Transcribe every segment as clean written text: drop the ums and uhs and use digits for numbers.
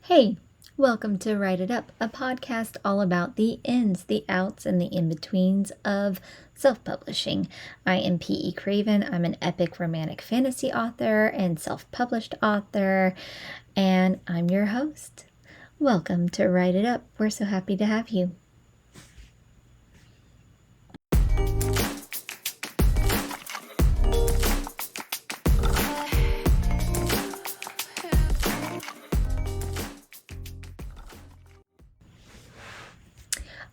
Hey, welcome to Write It Up, a podcast all about the ins, the outs, and the in-betweens of self-publishing. I am P.E. Craven. I'm an epic romantic fantasy author and self-published author, and I'm your host. Welcome to Write It Up. We're so happy to have you.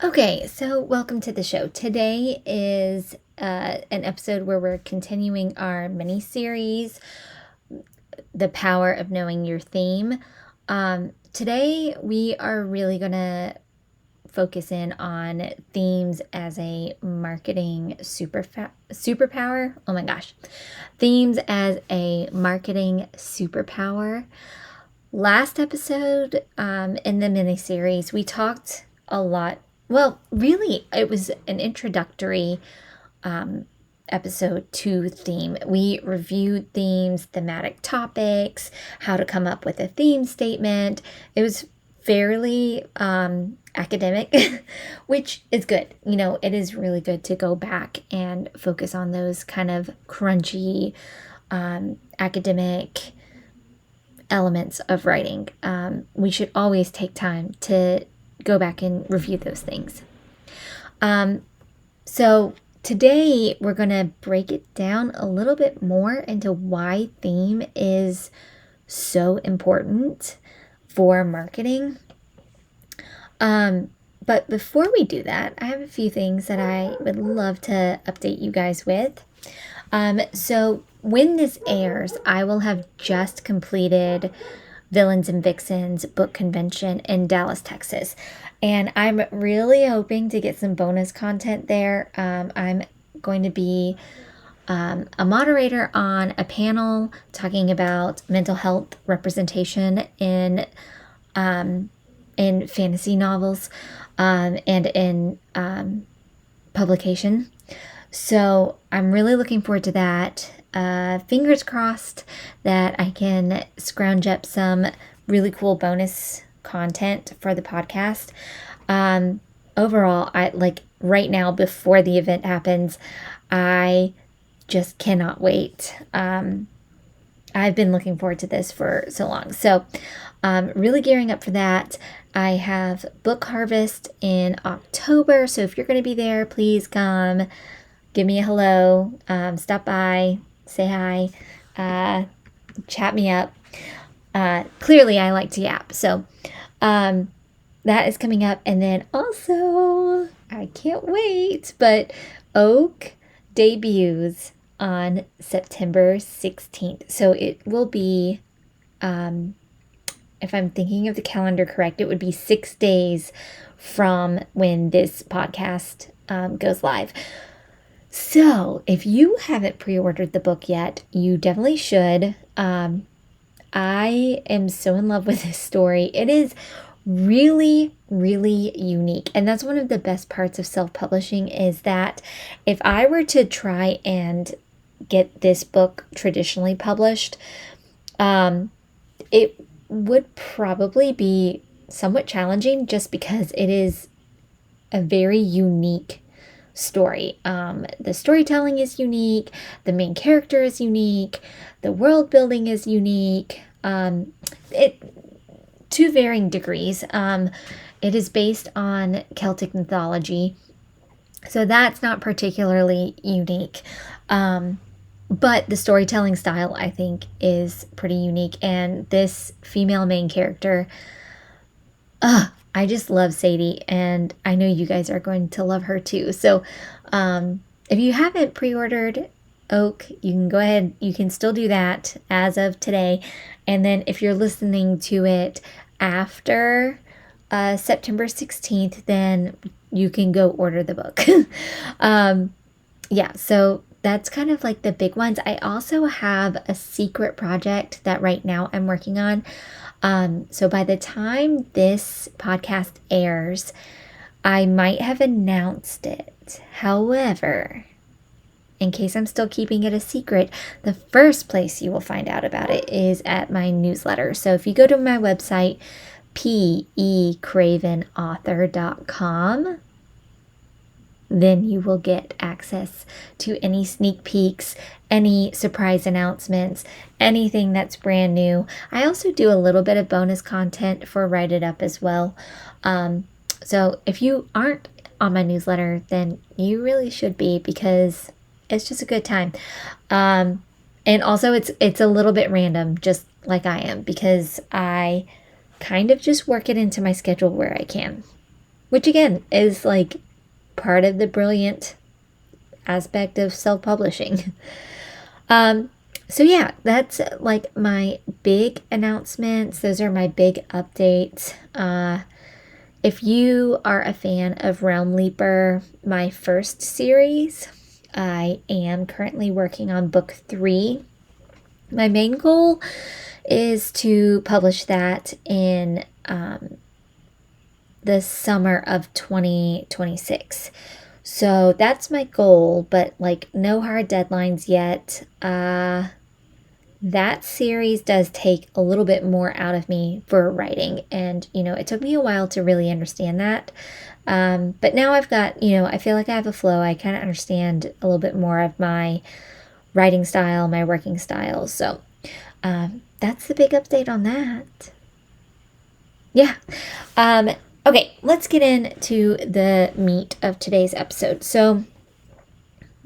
Okay, so welcome to the show. Today is an episode where we're continuing our mini-series, The Power of Knowing Your Theme. Today we are really going to focus in on themes as a marketing superpower. Oh my gosh. Themes as a marketing superpower. Last episode in the mini-series, we talked a lot. Well, really, it was an introductory episode to theme. We reviewed themes, thematic topics, how to come up with a theme statement. It was fairly academic, which is good. You know, it is really good to go back and focus on those kind of crunchy academic elements of writing. We should always take time to go back and review those things. So today we're going to break it down a little bit more into why theme is so important for marketing. But before we do that, I have a few things that I would love to update you guys with. So when this airs, I will have just completed Villains and Vixens book convention in Dallas, Texas. And I'm really hoping to get some bonus content there. I'm going to be a moderator on a panel talking about mental health representation in fantasy novels and in publication. So I'm really looking forward to that. Fingers crossed that I can scrounge up some really cool bonus content for the podcast. Overall, I like right now before the event happens, I just cannot wait. I've been looking forward to this for so long. So really gearing up for that. I have Book Harvest in October. So if you're going to be there, please come. Give me a hello. Stop by. Say hi. Chat me up. Clearly, I like to yap. So that is coming up. And then also, I can't wait, but Oak debuts on September 16th. So it will be, if I'm thinking of the calendar correct, it would be 6 days from when this podcast goes live. So if you haven't pre-ordered the book yet, you definitely should. I am so in love with this story. It is really, really unique. And that's one of the best parts of self-publishing is that if I were to try and get this book traditionally published, it would probably be somewhat challenging just because it is a very unique story. The storytelling is unique. The main character is unique. The world building is unique. To varying degrees. It is based on Celtic mythology, so that's not particularly unique. But the storytelling style, I think, is pretty unique. And this female main character, I just love Sadie, and I know you guys are going to love her too. So if you haven't pre-ordered Oak, you can go ahead. You can still do that as of today. And then if you're listening to it after September 16th, then you can go order the book. Yeah, so that's kind of like the big ones. I also have a secret project that right now I'm working on. So by the time this podcast airs, I might have announced it. However, in case I'm still keeping it a secret, the first place you will find out about it is at my newsletter. So if you go to my website, pecravenauthor.com, then you will get access to any sneak peeks, any surprise announcements, anything that's brand new. I also do a little bit of bonus content for Write It Up as well. So if you aren't on my newsletter, then you really should be, because it's just a good time. And also it's a little bit random, just like I am, because I kind of just work it into my schedule where I can, which again is like part of the brilliant aspect of self-publishing. So yeah, that's like my big announcements. Those are my big updates. If you are a fan of Realm Leaper, my first series, I am currently working on book 3. My main goal is to publish that in the summer of 2026. So that's my goal, but like no hard deadlines yet. That series does take a little bit more out of me for writing, and it took me a while to really understand that. But now I've got, I feel like I have a flow. I kind of understand a little bit more of my writing style, my working style. So that's the big update on that. Yeah. Okay, let's get into the meat of today's episode. So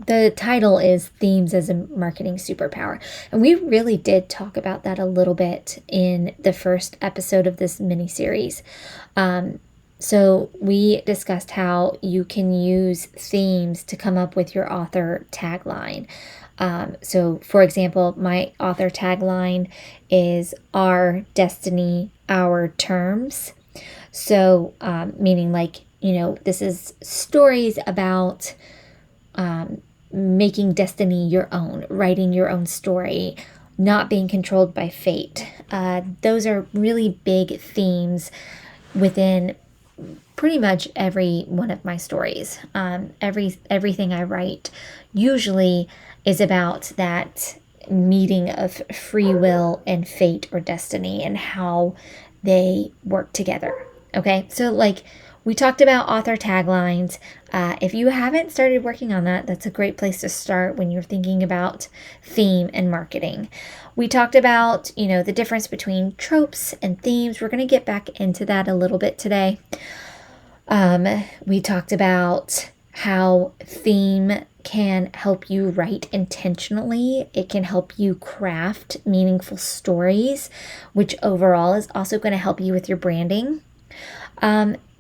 the title is Themes as a Marketing Superpower. And we really did talk about that a little bit in the first episode of this mini-series. So we discussed how you can use themes to come up with your author tagline. So for example, my author tagline is Our Destiny, Our Terms. So meaning like, this is stories about making destiny your own, writing your own story, not being controlled by fate. Those are really big themes within pretty much every one of my stories. Everything I write usually is about that meeting of free will and fate or destiny and how they work together. Okay, so like we talked about author taglines. If you haven't started working on that, that's a great place to start when you're thinking about theme and marketing. We talked about, the difference between tropes and themes. We're going to get back into that a little bit today. We talked about how theme can help you write intentionally. It can help you craft meaningful stories, which overall is also going to help you with your branding.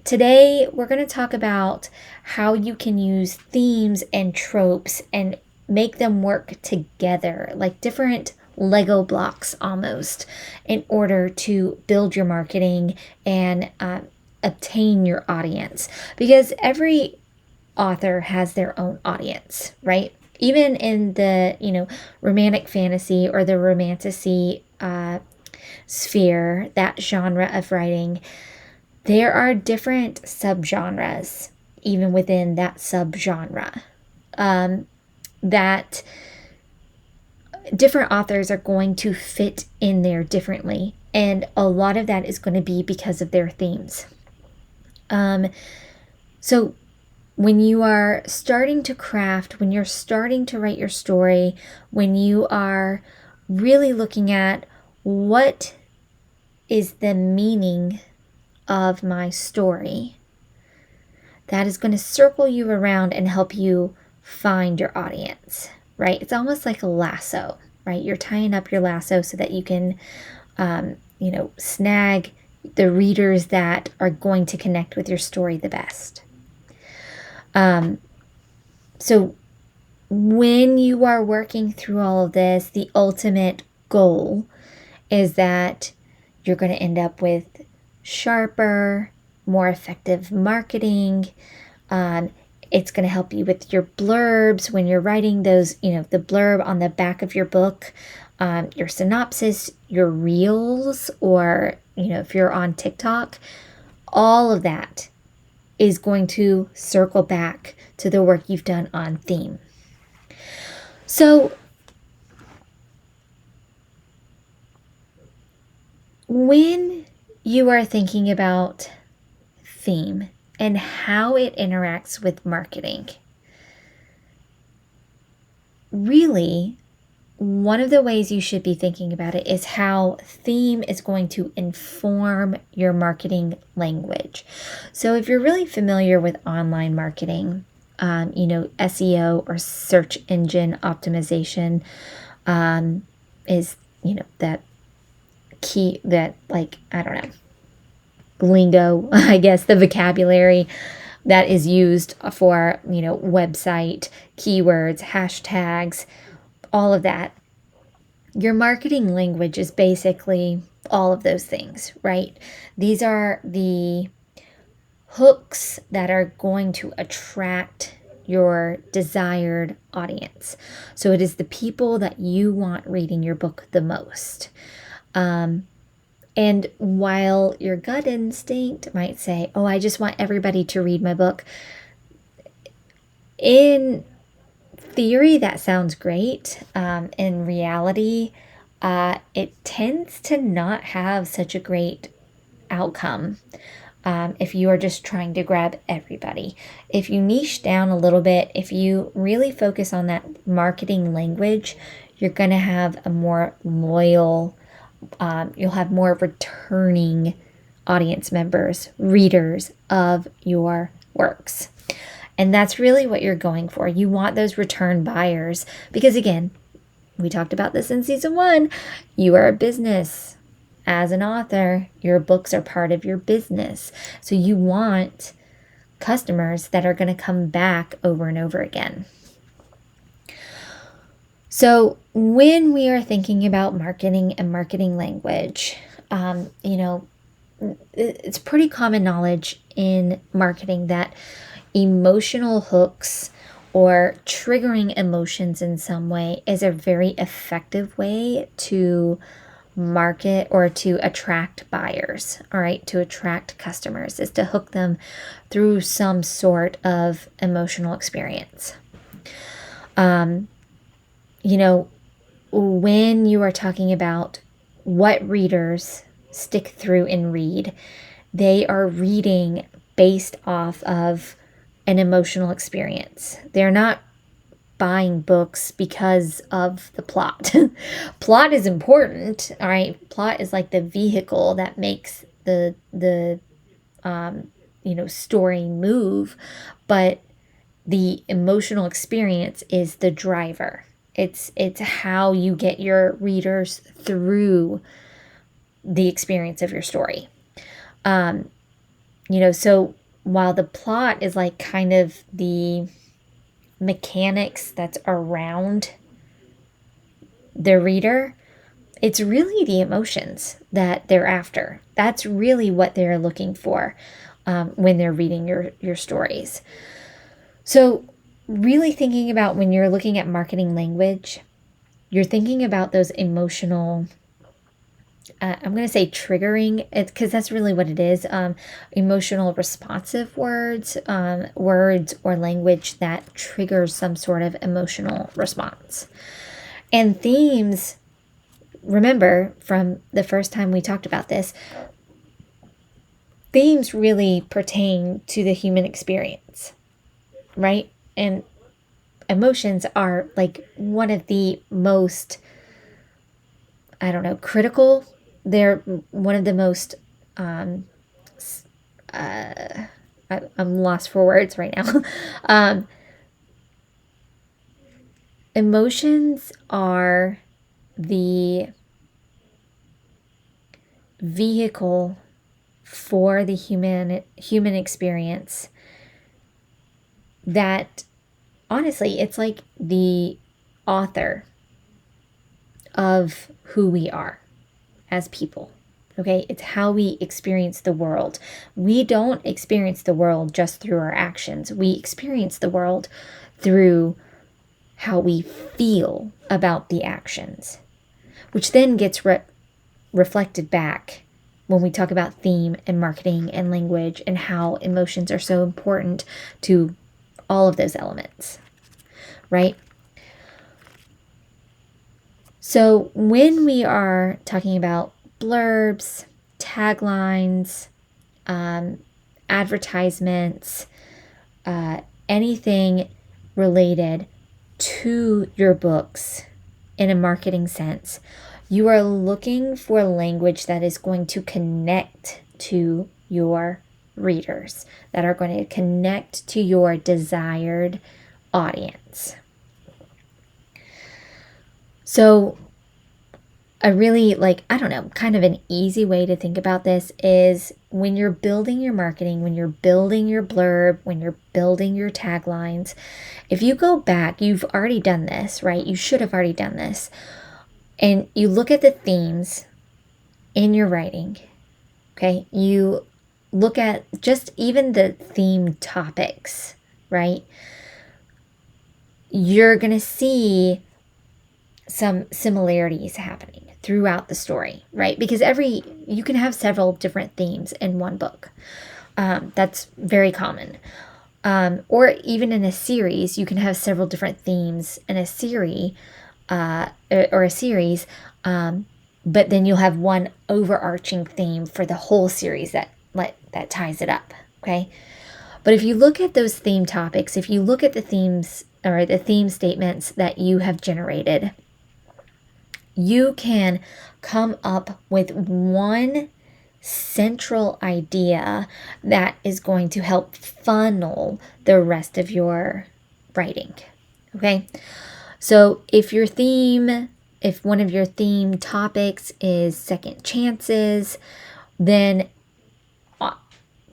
Today, we're going to talk about how you can use themes and tropes and make them work together, like different Lego blocks almost, in order to build your marketing and obtain your audience. Because every author has their own audience, right? Even in the, romantic fantasy or the romantasy sphere, that genre of writing, there are different subgenres, even within that subgenre, that different authors are going to fit in there differently. And a lot of that is going to be because of their themes. So when you are starting to craft, when you're starting to write your story, when you are really looking at what is the meaning of my story, that is going to circle you around and help you find your audience, right? It's almost like a lasso, right? You're tying up your lasso so that you can, snag the readers that are going to connect with your story the best. So when you are working through all of this, the ultimate goal is that you're going to end up with sharper, more effective marketing. It's going to help you with your blurbs when you're writing those, the blurb on the back of your book, your synopsis, your reels, or, if you're on TikTok, all of that is going to circle back to the work you've done on theme. So when you are thinking about theme and how it interacts with marketing, really, one of the ways you should be thinking about it is how theme is going to inform your marketing language. So, if you're really familiar with online marketing, SEO or search engine optimization is, that key, that, like, I don't know, lingo, I guess, the vocabulary that is used for, website, keywords, hashtags, all of that. Your marketing language is basically all of those things, right? These are the hooks that are going to attract your desired audience. So it is the people that you want reading your book the most. And while your gut instinct might say, oh, I just want everybody to read my book, in theory, that sounds great. In reality, it tends to not have such a great outcome if you are just trying to grab everybody. If you niche down a little bit, if you really focus on that marketing language, you're going to have a more loyal, you'll have more returning audience members, readers of your works. And that's really what you're going for. You want those return buyers because, again, we talked about this in season 1. You are a business. As an author, your books are part of your business. So you want customers that are going to come back over and over again. So when we are thinking about marketing and marketing language, it's pretty common knowledge in marketing that emotional hooks or triggering emotions in some way is a very effective way to market or to attract buyers, all right, to attract customers, is to hook them through some sort of emotional experience. When you are talking about what readers stick through and read, they are reading based off of an emotional experience. They're not buying books because of the plot. Plot is important, all right? Plot is like the vehicle that makes the story move, but the emotional experience is the driver. It's how you get your readers through the experience of your story. So while the plot is like kind of the mechanics that's around the reader, it's really the emotions that they're after. That's really what they're looking for when they're reading your stories. So really thinking about when you're looking at marketing language, you're thinking about those emotional, I'm going to say triggering, because that's really what it is, emotional responsive words, words or language that triggers some sort of emotional response. And themes, remember from the first time we talked about this, themes really pertain to the human experience, right? And emotions are like one of the most, critical. They're one of the most, I'm lost for words right now. Emotions are the vehicle for the human experience that, honestly, it's like the author of who we are as people. Okay, it's how we experience the world. We don't experience the world just through our actions. We experience the world through how we feel about the actions, which then gets reflected back when we talk about theme and marketing and language and how emotions are so important to all of those elements, right? So when we are talking about blurbs taglines, advertisements, anything related to your books in a marketing sense, you are looking for language that is going to connect to your readers, that are going to connect to your desired audience. So a really kind of an easy way to think about this is when you're building your marketing, when you're building your blurb, when you're building your taglines, if you go back, you've already done this, right? You should have already done this. And you look at the themes in your writing, okay? You look at just even the theme topics, right? You're going to see some similarities happening throughout the story, right? Because you can have several different themes in one book. That's very common. Or even in a series, you can have several different themes in a series, or a series, but then you'll have one overarching theme for the whole series that ties it up, okay? But if you look at those theme topics, if you look at the themes or the theme statements that you have generated, you can come up with one central idea that is going to help funnel the rest of your writing, okay? So if one of your theme topics is second chances, then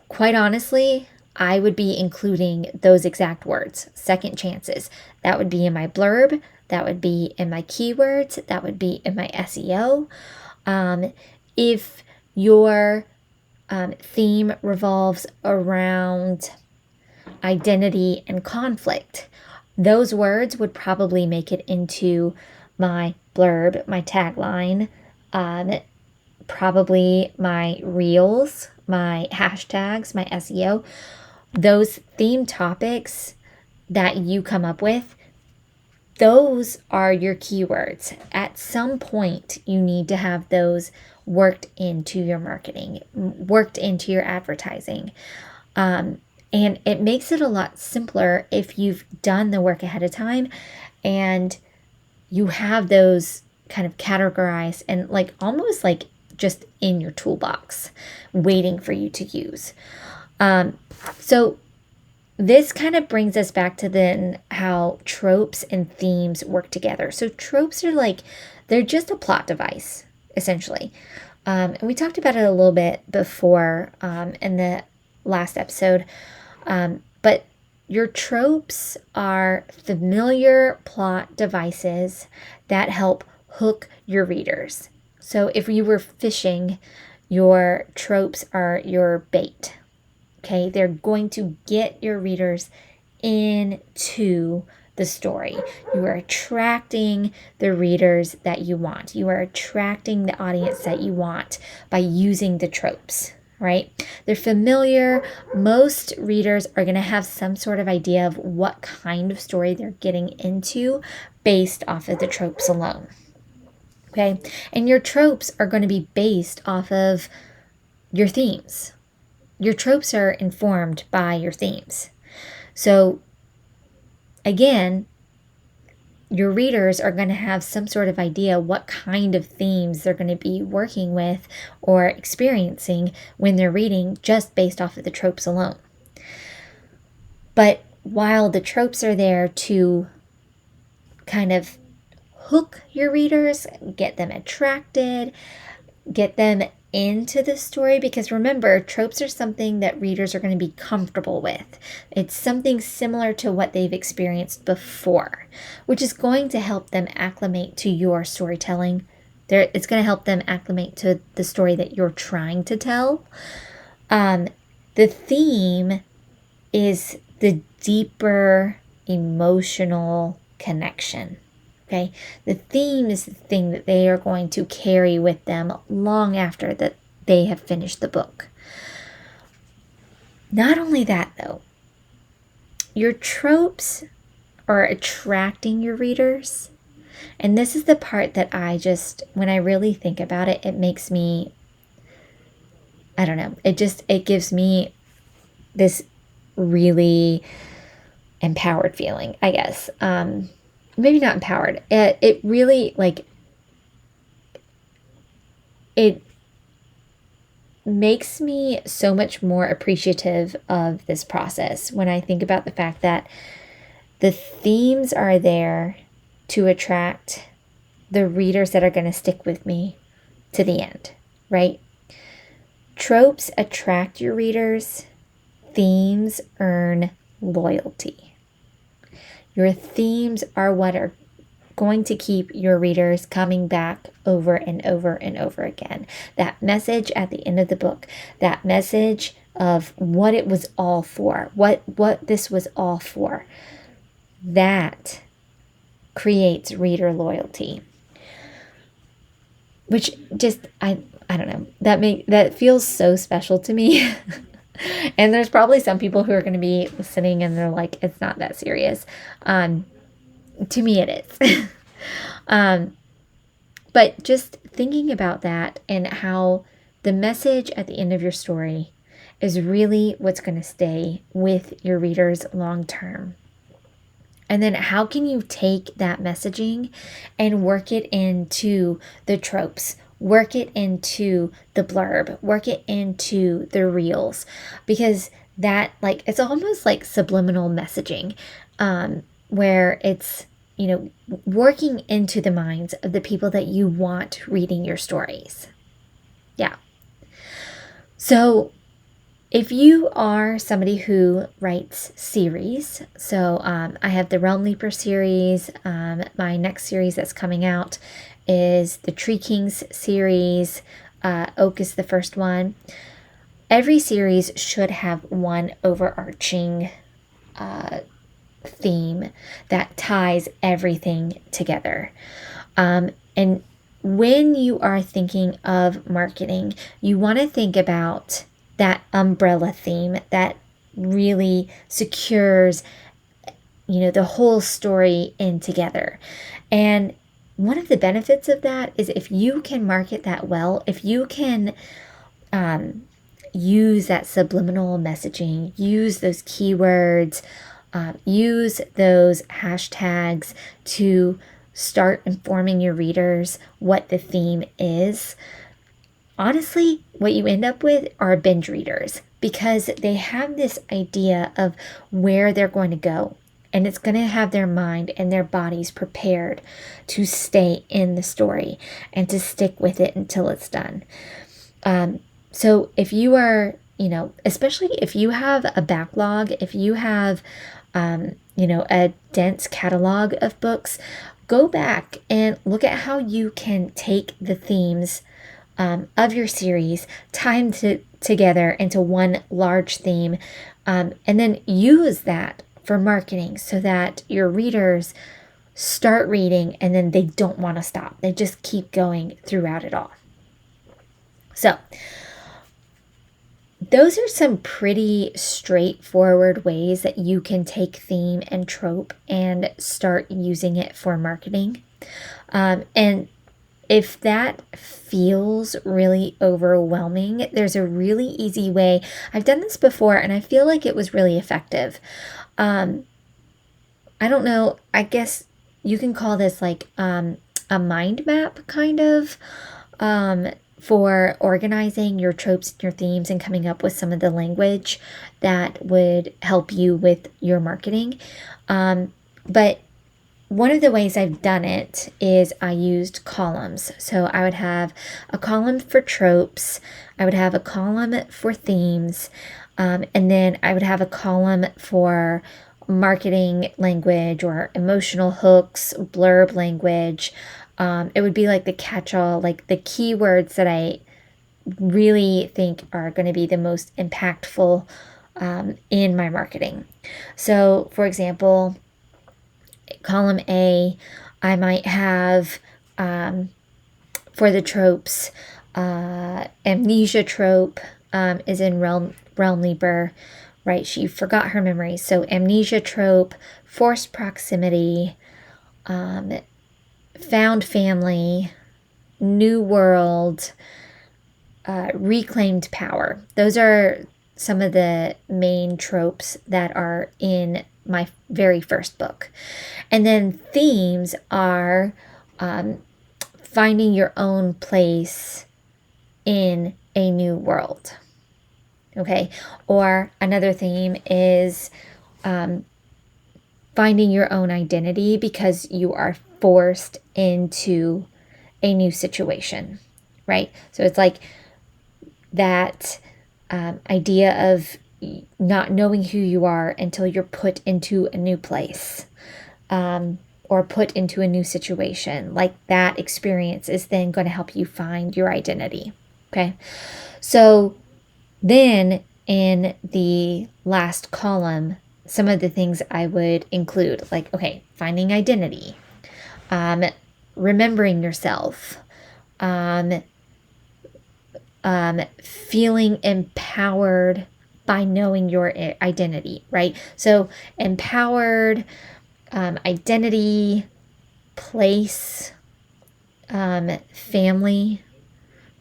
quite honestly, I would be including those exact words, second chances. That would be in my blurb. That would be in my keywords. That would be in my SEO. If your theme revolves around identity and conflict, those words would probably make it into my blurb, my tagline, probably my reels, my hashtags, my SEO. Those theme topics that you come up with, those are your keywords. At some point, you need to have those worked into your marketing, worked into your advertising. And it makes it a lot simpler if you've done the work ahead of time and you have those kind of categorized and almost just in your toolbox waiting for you to use. So this kind of brings us back to then how tropes and themes work together. So tropes are they're just a plot device, essentially. And we talked about it a little bit before in the last episode. But your tropes are familiar plot devices that help hook your readers. So if you were fishing, your tropes are your bait. Okay, they're going to get your readers into the story. You are attracting the readers that you want. You are attracting the audience that you want by using the tropes, right? They're familiar. Most readers are going to have some sort of idea of what kind of story they're getting into based off of the tropes alone. Okay, and your tropes are going to be based off of your themes. Your tropes are informed by your themes. So again, your readers are going to have some sort of idea what kind of themes they're going to be working with or experiencing when they're reading just based off of the tropes alone. But while the tropes are there to kind of hook your readers, get them attracted, get them into the story, because remember, tropes are something that readers are going to be comfortable with. It's something similar to what they've experienced before, which is going to help them acclimate to your storytelling. It's going to help them acclimate to the story that you're trying to tell. The theme is the deeper emotional connection. Okay, the theme is the thing that they are going to carry with them long after that they have finished the book. Not only that, though, your tropes are attracting your readers. And this is the part that when I really think about it, it makes me I don't know. It gives me this really empowered feeling, I guess. Maybe not empowered. It really, like, it makes me so much more appreciative of this process when I think about the fact that the themes are there to attract the readers that are going to stick with me to the end, right? Tropes attract your readers, themes earn loyalty. Your themes are what are going to keep your readers coming back over and over and over again. That message at the end of the book, that message of what it was all for, what this was all for, that creates reader loyalty. Which just, I don't know, that feels so special to me. And there's probably some people who are going to be listening and they're like, it's not that serious. To me it is. But just thinking about that and how the message at the end of your story is really what's going to stay with your readers long term. And then how can you take that messaging and work it into the tropes, work it into the blurb, work it into the reels? Because that, like, it's almost like subliminal messaging, where it's, working into the minds of the people that you want reading your stories. Yeah. So if you are somebody who writes series, so I have the Realm Leaper series. My next series that's coming out is the Tree Kings series. Oak is the first one. Every series should have one overarching theme that ties everything together. And when you are thinking of marketing, you want to think about that umbrella theme that really secures, the whole story in together. And one of the benefits of that is if you can market that well, if you can use that subliminal messaging, use those keywords, use those hashtags to start informing your readers what the theme is. Honestly, what you end up with are binge readers because they have this idea of where they're going to go, and it's going to have their mind and their bodies prepared to stay in the story and to stick with it until it's done. So if you are, especially if you have a backlog, if you have, a dense catalog of books, go back and look at how you can take the themes of your series, tie them together into one large theme, and then use that for marketing so that your readers start reading and then they don't want to stop. They just keep going throughout it all. So those are some pretty straightforward ways that you can take theme and trope and start using it for marketing. And if that feels really overwhelming, there's a really easy way. I've done this before and I feel like it was really effective. I don't know, I guess you can call this like a mind map kind of, for organizing your tropes and your themes and coming up with some of the language that would help you with your marketing. But one of the ways I've done it is I used columns. So I would have a column for tropes, I would have a column for themes, and then I would have a column for marketing language or emotional hooks, blurb language. It would be like the catch-all, like the keywords that I really think are going to be the most impactful in my marketing. So, for example, column A, I might have for the tropes, amnesia trope is in Realm Leaper, right? She forgot her memories. So amnesia trope, forced proximity, found family, new world, reclaimed power. Those are some of the main tropes that are in my very first book. And then themes are finding your own place in a new world. Okay. Or another theme is finding your own identity because you are forced into a new situation, right? So it's like that idea of not knowing who you are until you're put into a new place or put into a new situation. Like that experience is then going to help you find your identity. Okay. So then in the last column, some of the things I would include, like, okay, finding identity, remembering yourself, feeling empowered by knowing your identity, right? So empowered, identity, place, family,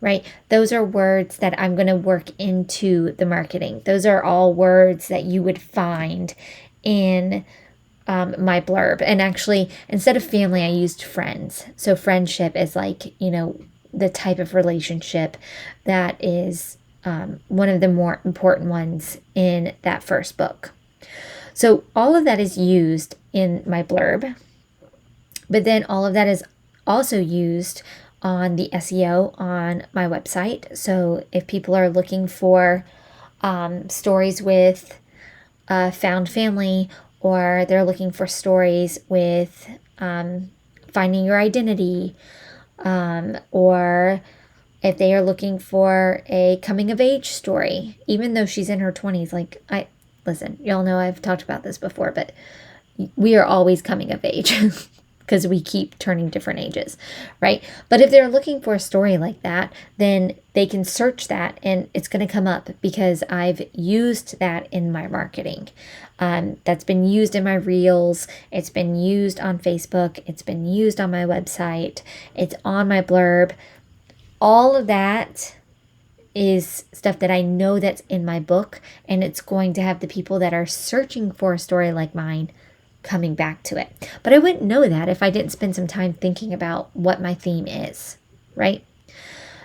right? Those are words that I'm going to work into the marketing. Those are all words that you would find in my blurb. And actually, instead of family, I used friends. So friendship is like, the type of relationship that is one of the more important ones in that first book. So all of that is used in my blurb, but then all of that is also used on the SEO on my website. So if people are looking for stories with found family, or they're looking for stories with finding your identity, or if they are looking for a coming of age story, even though she's in her 20s, like listen, y'all know I've talked about this before, but we are always coming of age because we keep turning different ages, right? But if they're looking for a story like that, then they can search that and it's going to come up because I've used that in my marketing. That's been used in my reels. It's been used on Facebook. It's been used on my website. It's on my blurb. All of that is stuff that I know that's in my book, and it's going to have the people that are searching for a story like mine coming back to it. But I wouldn't know that if I didn't spend some time thinking about what my theme is, right?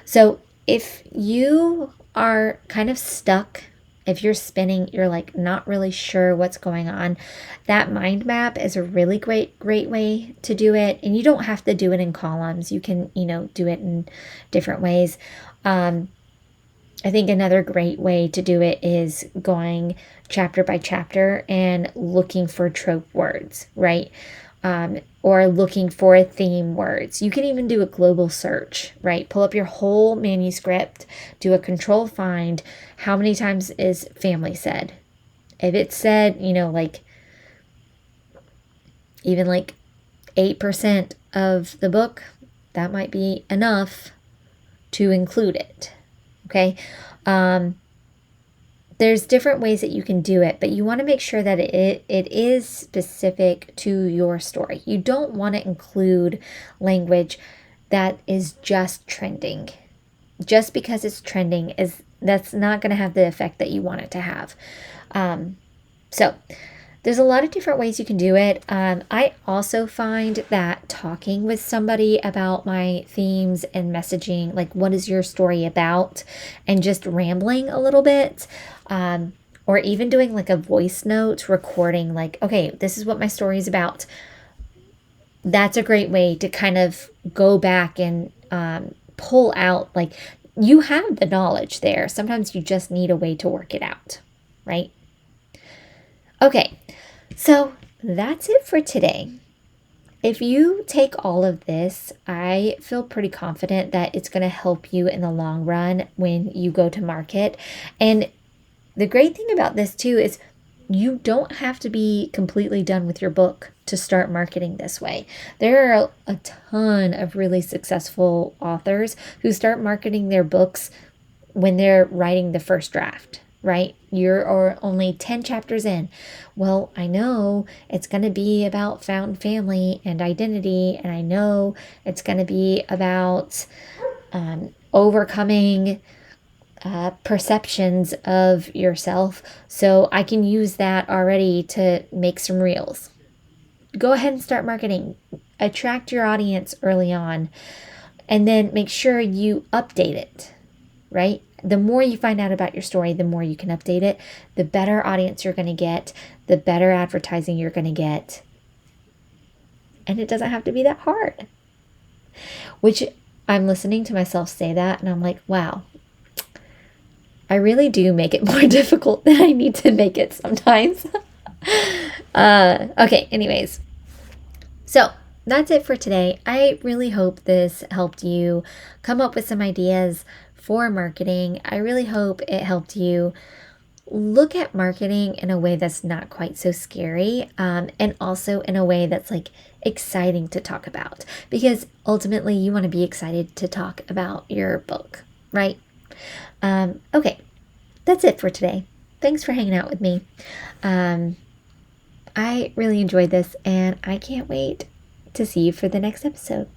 So if you are kind of stuck, if you're spinning, you're like not really sure what's going on, that mind map is a really great way to do it. And you don't have to do it in columns. You can, do it in different ways. I think another great way to do it is going chapter by chapter and looking for trope words, right? Or looking for theme words. You can even do a global search, right? Pull up your whole manuscript, do a control find. How many times is family said? If it's said, even like 8% of the book, that might be enough to include it. Okay. There's different ways that you can do it, but you want to make sure that it is specific to your story. You don't want to include language that is just trending. Just because it's trending that's not going to have the effect that you want it to have. So there's a lot of different ways you can do it. I also find that talking with somebody about my themes and messaging, like what is your story about, and just rambling a little bit, or even doing like a voice note recording, like, okay, this is what my story is about. That's a great way to kind of go back and pull out, like, you have the knowledge there. Sometimes you just need a way to work it out, right? Okay, so that's it for today. If you take all of this, I feel pretty confident that it's going to help you in the long run when you go to market. And the great thing about this too is you don't have to be completely done with your book to start marketing this way. There are a ton of really successful authors who start marketing their books when they're writing the first draft. Right? You're only 10 chapters in. Well, I know it's going to be about found family and identity, and I know it's going to be about overcoming perceptions of yourself, so I can use that already to make some reels. Go ahead and start marketing. Attract your audience early on, and then make sure you update it, right? The more you find out about your story, the more you can update it, the better audience you're going to get, the better advertising you're going to get. And it doesn't have to be that hard. Which I'm listening to myself say that, and I'm like, wow, I really do make it more difficult than I need to make it sometimes. Okay, anyways. So that's it for today. I really hope this helped you come up with some ideas for marketing. I really hope it helped you look at marketing in a way that's not quite so scary, and also in a way that's like exciting to talk about, because ultimately you want to be excited to talk about your book, right? Okay, that's it for today. Thanks for hanging out with me. I really enjoyed this, and I can't wait to see you for the next episode.